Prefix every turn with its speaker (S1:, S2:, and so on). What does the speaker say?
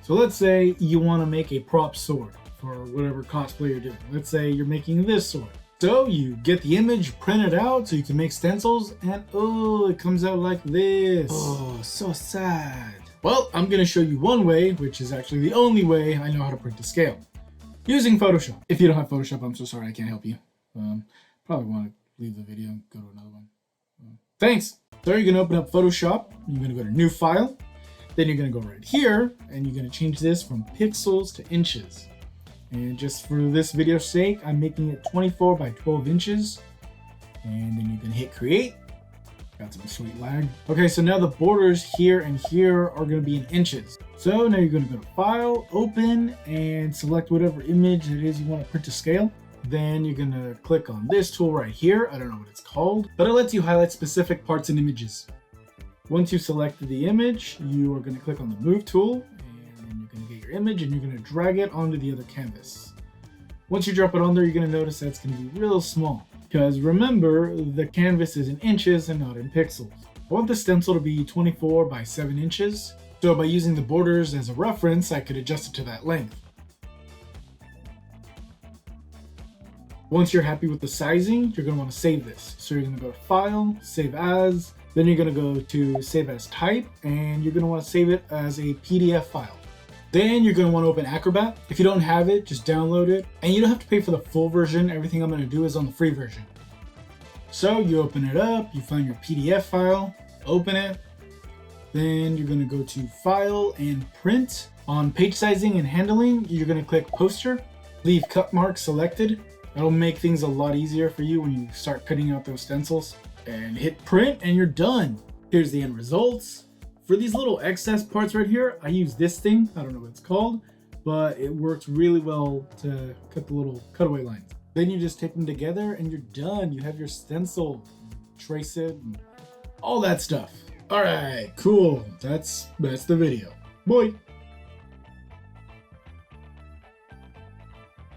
S1: So let's say you want to make a prop sword for whatever cosplay you're doing. Let's say you're making this sword. So you get the image, print it out so you can make stencils, and oh, it comes out like this. Oh, so sad. Well, I'm going to show you one way, which is actually the only way I know how to print to scale. Using Photoshop. If you don't have Photoshop, I'm so sorry, I can't help you. Probably want to leave the video and go to another one. Thanks. So you're going to open up Photoshop. You're going to go to New File. Then you're going to go right here, and you're going to change this from pixels to inches. And just for this video's sake, I'm making it 24 by 12 inches. And then you can hit create. Got some sweet lag. Okay, so now the borders here and here are going to be in inches. So now you're going to go to File, Open, and select whatever image it is you want to print to scale. Then you're going to click on this tool right here. I don't know what it's called, but it lets you highlight specific parts and images. Once you've selected the image, you are going to click on the Move tool. And you're going to get your image and you're going to drag it onto the other canvas. Once you drop it on there, you're going to notice that it's going to be real small. Because remember, the canvas is in inches and not in pixels. I want the stencil to be 24 by 7 inches. So by using the borders as a reference, I could adjust it to that length. Once you're happy with the sizing, you're going to want to save this. So you're going to go to File, Save As, then you're going to go to Save As Type, and you're going to want to save it as a PDF file. Then you're going to want to open Acrobat. If you don't have it, just download it. And you don't have to pay for the full version. Everything I'm going to do is on the free version. So you open it up, you find your PDF file, open it. Then you're going to go to File and Print. On page sizing and handling, you're going to click Poster. Leave cut marks selected. That'll make things a lot easier for you when you start cutting out those stencils. And hit print and you're done. Here's the end results. For these little excess parts right here, I use this thing. I don't know what it's called, but it works really well to cut the little cutaway lines. Then you just tape them together and you're done. You have your stencil, trace it, and all that stuff. All right, cool. That's the video. Bye.